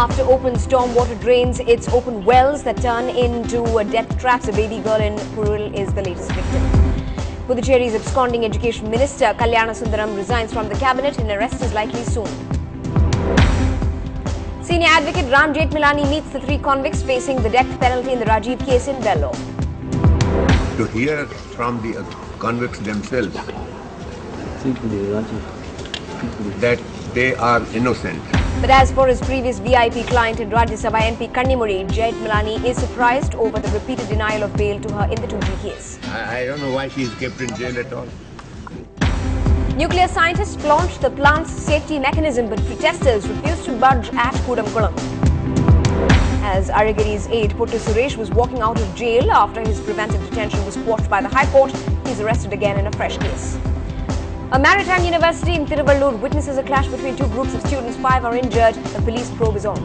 After open stormwater drains, it's open wells that turn into death traps. A baby girl in Purul is the latest victim. Puducherry's absconding Education Minister Kalyana Sundaram resigns from the cabinet and arrest is likely soon. Senior advocate Ram Jethmalani meets the 3 convicts facing the death penalty in the Rajiv case in Vellore. To hear from the convicts themselves that they are innocent. But as for his previous VIP client and Rajya Sabha MP Kannimuri, Jethmalani is surprised over the repeated denial of bail to her in the 2G case. I don't know why she is kept in jail at all. Nuclear scientists launched the plant's safety mechanism, but protesters refused to budge at Kudamkulam. As Arigiri's aide Puttu Suresh was walking out of jail after his preventive detention was quashed by the High Court, he's arrested again in a fresh case. A maritime university in Tiruvallur witnesses a clash between 2 groups of students. 5 are injured. A police probe is on.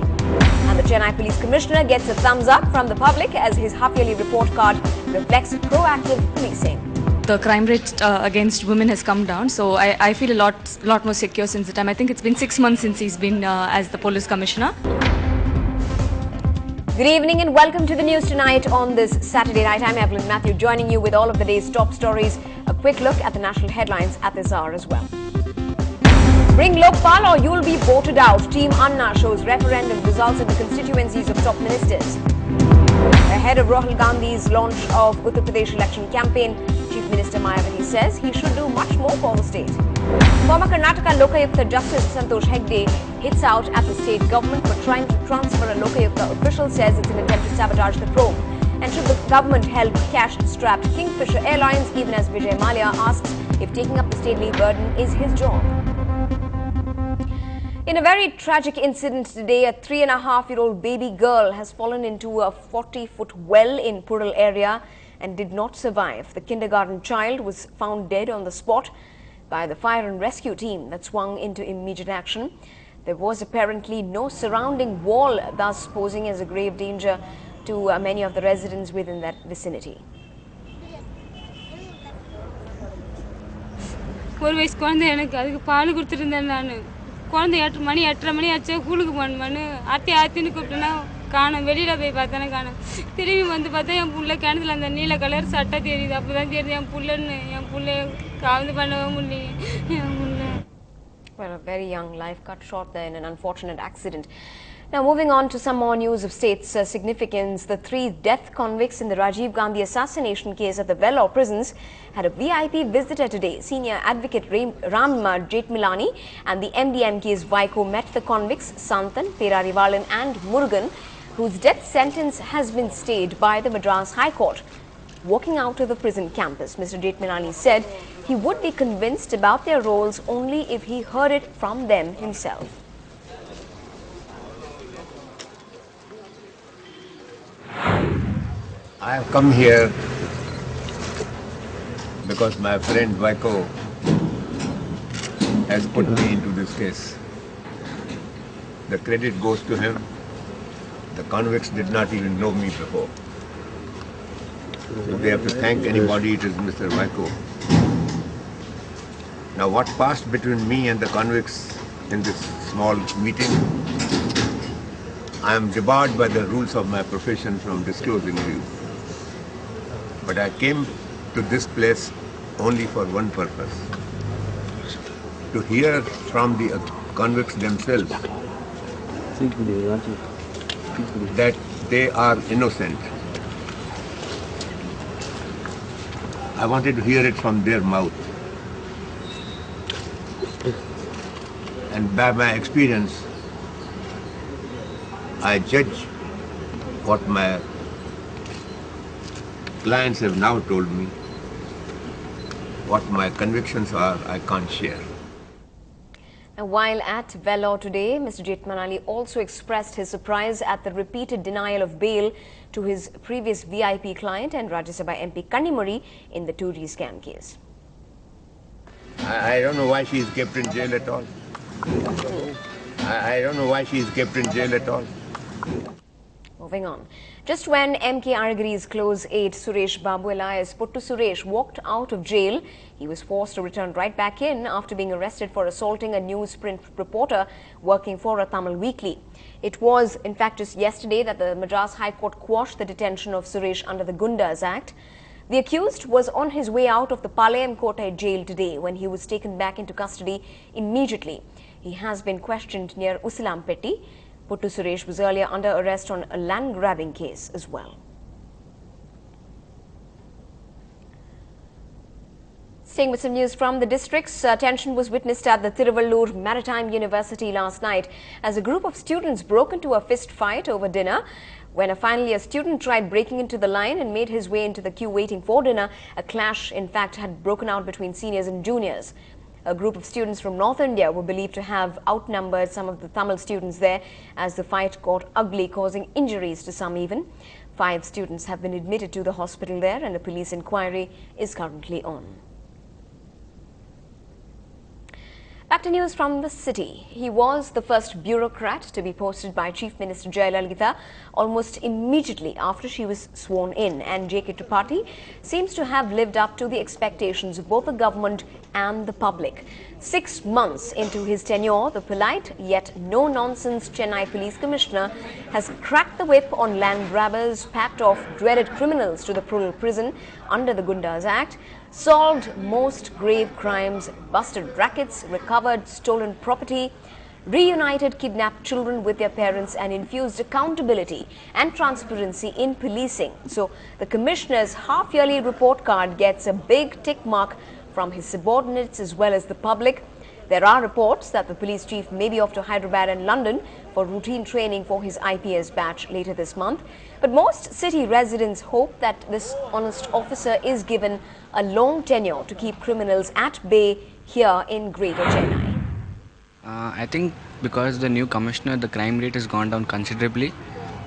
And the Chennai Police Commissioner gets a thumbs up from the public as his half-yearly report card reflects proactive policing. The crime rate against women has come down, so I feel a lot more secure since the time. I think it's been 6 months since he's been as the police commissioner. Good evening and welcome to the news tonight on this Saturday night. I'm Evelyn Matthew, joining you with all of the day's top stories. A quick look at the national headlines at this hour as well. Bring Lokpal or you'll be voted out. Team Anna shows referendum results in the constituencies of top ministers. Ahead of Rahul Gandhi's launch of Uttar Pradesh election campaign, Chief Minister Mayawati says he should do much more for the state. Former Karnataka Lokayukta Justice Santosh Hegde hits out at the state government for trying to transfer a Lokayukta official, says it's an attempt to sabotage the probe. And should the government help cash-strapped Kingfisher Airlines, even as Vijay Mallya asks if taking up the stately burden is his job. In a very tragic incident today, a 3.5-year-old baby girl has fallen into a 40-foot well in Purul area and did not survive. The kindergarten child was found dead on the spot by the fire and rescue team that swung into immediate action. There was apparently no surrounding wall, thus posing as a grave danger to many of the residents within that vicinity. காணோம் வெளியில போய் பார்த்தேனே காணோம் திரும்பி வந்து பார்த்தா என் புள்ள கிணத்துல அந்த நீல கலர் சட்டை தெரியுது அப்பதான் தெரியுது என் புள்ளன்னு என் புள்ளைய காவந்து பண்ணவே முடியல என் புள்ள. Well, a very young life cut short there in an unfortunate accident. Now, moving on to some more news of state's significance, the 3 death convicts in the Rajiv Gandhi assassination case at the Vellore prisons had a VIP visitor today. Senior advocate Ram Jethmalani and the MDMK's Vaiko met the convicts Santan, Perarivalan and Murugan, whose death sentence has been stayed by the Madras High Court. Walking out of the prison campus, Mr. Jethmalani said he would be convinced about their roles only if he heard it from them himself. I have come here because my friend Vaiko has put me into this case. The credit goes to him. The convicts did not even know me before. If they have to thank anybody, it is Mr. Vaiko. Now, what passed between me and the convicts in this small meeting, I am debarred by the rules of my profession from disclosing to you. But I came to this place only for one purpose: to hear from the convicts themselves that they are innocent. I wanted to hear it from their mouth. And by my experience, I judge what my clients have now told me. What my convictions are, I can't share. And while at Vellore today, Mr. Jethmalani also expressed his surprise at the repeated denial of bail to his previous VIP client and Rajya Sabha MP Kannimuri in the 2G scam case. I don't know why she is kept in jail at all. I don't know why she is kept in jail at all. Moving on. Just when MK Aragiri's close aide Suresh Babu alias Puttu Suresh walked out of jail, he was forced to return right back in after being arrested for assaulting a newsprint reporter working for a Tamil weekly. It was, in fact, just yesterday that the Madras High Court quashed the detention of Suresh under the Gundas Act. The accused was on his way out of the Palayam Kotai jail today when he was taken back into custody immediately. He has been questioned near Usilampeti. Puttu Suresh was earlier under arrest on a land grabbing case as well. Staying with some news from the districts, tension was witnessed at the Tiruvallur Maritime University last night as a group of students broke into a fist fight over dinner. When finally a student tried breaking into the line and made his way into the queue waiting for dinner, a clash in fact had broken out between seniors and juniors. A group of students from North India were believed to have outnumbered some of the Tamil students there as the fight got ugly, causing injuries to some even. 5 students have been admitted to the hospital there and a police inquiry is currently on. Back to news from the city. He was the first bureaucrat to be posted by Chief Minister Jayalalitha almost immediately after she was sworn in, and J.K. Tripathi seems to have lived up to the expectations of both the government and the public. 6 months into his tenure, the polite yet no-nonsense Chennai Police Commissioner has cracked the whip on land grabbers, packed off dreaded criminals to the plural prison under the Gundas Act, solved most grave crimes, busted rackets, recovered stolen property, reunited kidnapped children with their parents and infused accountability and transparency in policing. So the Commissioner's half-yearly report card gets a big tick mark from his subordinates as well as the public. There are reports that the police chief may be off to Hyderabad and London for routine training for his IPS batch later this month. But most city residents hope that this honest officer is given a long tenure to keep criminals at bay here in Greater Chennai. I think because the new commissioner, the crime rate has gone down considerably.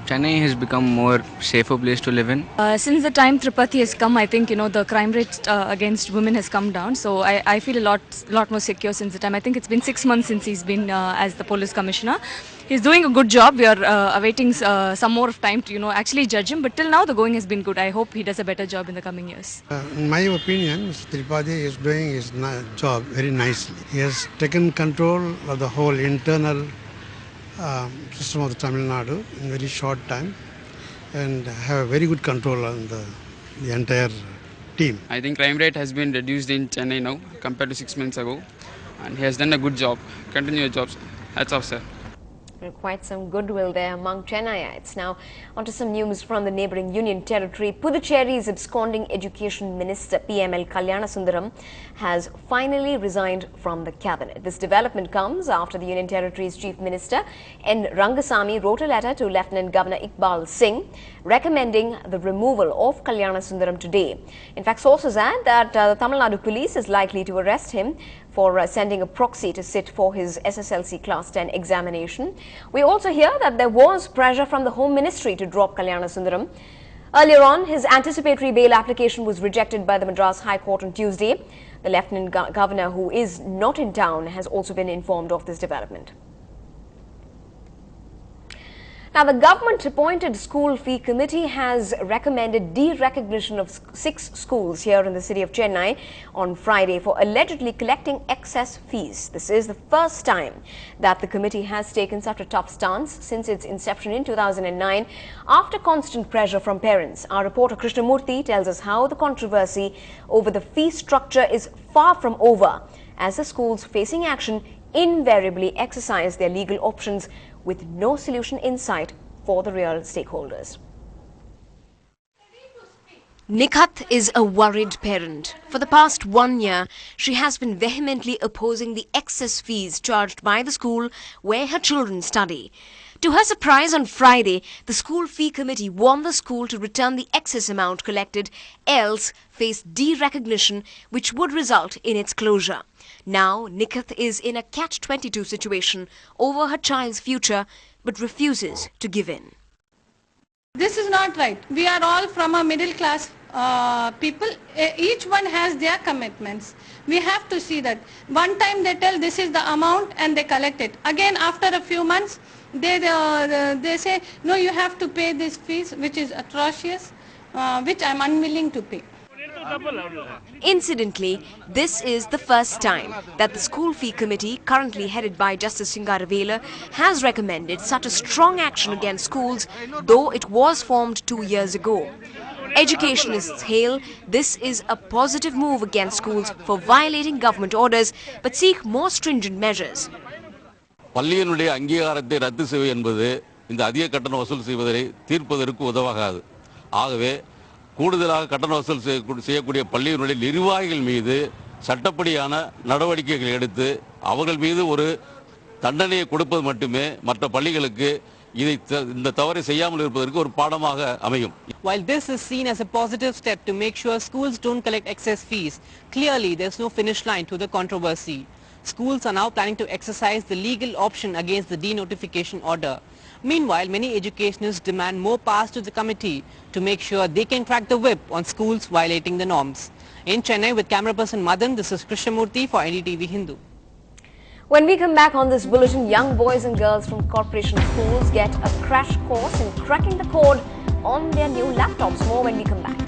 Chennai has become more safer place to live in. Since the time Tripathi has come, I think the crime rate against women has come down. So I feel a lot more secure since the time. I think it's been 6 months since he's been as the police commissioner. He's doing a good job. We are awaiting some more of time to actually judge him. But till now the going has been good. I hope he does a better job in the coming years. In my opinion, Mr. Tripathi is doing his job very nicely. He has taken control of the whole internal system of the Tamil Nadu in a very short time and have a very good control on the entire team. I think crime rate has been reduced in Chennai now compared to 6 months ago, and he has done a good job. Continue your jobs. Hats off, sir. Quite some goodwill there among Chennaiites. Now, onto some news from the neighbouring Union Territory. Puducherry's absconding Education Minister PML Kalyanarasundaram has finally resigned from the cabinet. This development comes after the Union Territory's Chief Minister N. Rangasamy wrote a letter to Lieutenant Governor Iqbal Singh recommending the removal of Kalyanarasundaram today. In fact, sources add that the Tamil Nadu police is likely to arrest him for sending a proxy to sit for his SSLC Class 10 examination. We also hear that there was pressure from the Home Ministry to drop Kalyanarasundaram. Earlier on, his anticipatory bail application was rejected by the Madras High Court on Tuesday. The Lieutenant Governor, who is not in town, has also been informed of this development. Now, the government-appointed school fee committee has recommended derecognition of 6 schools here in the city of Chennai on Friday for allegedly collecting excess fees. This is the first time that the committee has taken such a tough stance since its inception in 2009 after constant pressure from parents. Our reporter Krishnamurthy tells us how the controversy over the fee structure is far from over, as the schools facing action invariably exercise their legal options with no solution in sight for the real stakeholders. Nikhat is a worried parent. For the past 1 year, she has been vehemently opposing the excess fees charged by the school where her children study. To her surprise, on Friday, the school fee committee warned the school to return the excess amount collected, else face derecognition, which would result in its closure. Now, Nikhat is in a catch-22 situation over her child's future, but refuses to give in. This is not right. We are all from a middle class people. Each one has their commitments. We have to see that. One time they tell this is the amount and they collect it. Again, after a few months, They say, no, you have to pay this fees, which is atrocious, which I'm unwilling to pay. Incidentally, this is the first time that the school fee committee, currently headed by Justice Singaravela, has recommended such a strong action against schools, though it was formed 2 years ago. Educationists hail this is a positive move against schools for violating government orders, but seek more stringent measures. பள்ளியினுடைய அங்கீகாரத்தை ரத்து செய்வது என்பது இந்த அதிக கட்டண வசூல் செய்வதை தீர்ப்பதற்கு உதவாகாது. ஆகவே கூடுதலாக கட்டண வசூல் செய்யக்கூடிய பள்ளியினுடைய நிர்வாகிகள் மீது சட்டப்படியான நடவடிக்கைகள் எடுத்து அவர்கள் மீது ஒரு தண்டனையை கொடுப்பது மட்டுமே மற்ற பள்ளிகளுக்கு இந்த தவறை செய்யாமல் இருப்பதற்கு ஒரு பாடமாக அமையும். While this is seen as a positive step to make sure schools don't collect excess fees, clearly there's no finish line to the controversy. Schools are now planning to exercise the legal option against the denotification order. Meanwhile, many educationists demand more powers to the committee to make sure they can crack the whip on schools violating the norms. In Chennai, with camera person Madan, this is Krishnamurthy for NDTV Hindu. When we come back on this bulletin, young boys and girls from corporation schools get a crash course in cracking the code on their new laptops. More when we come back.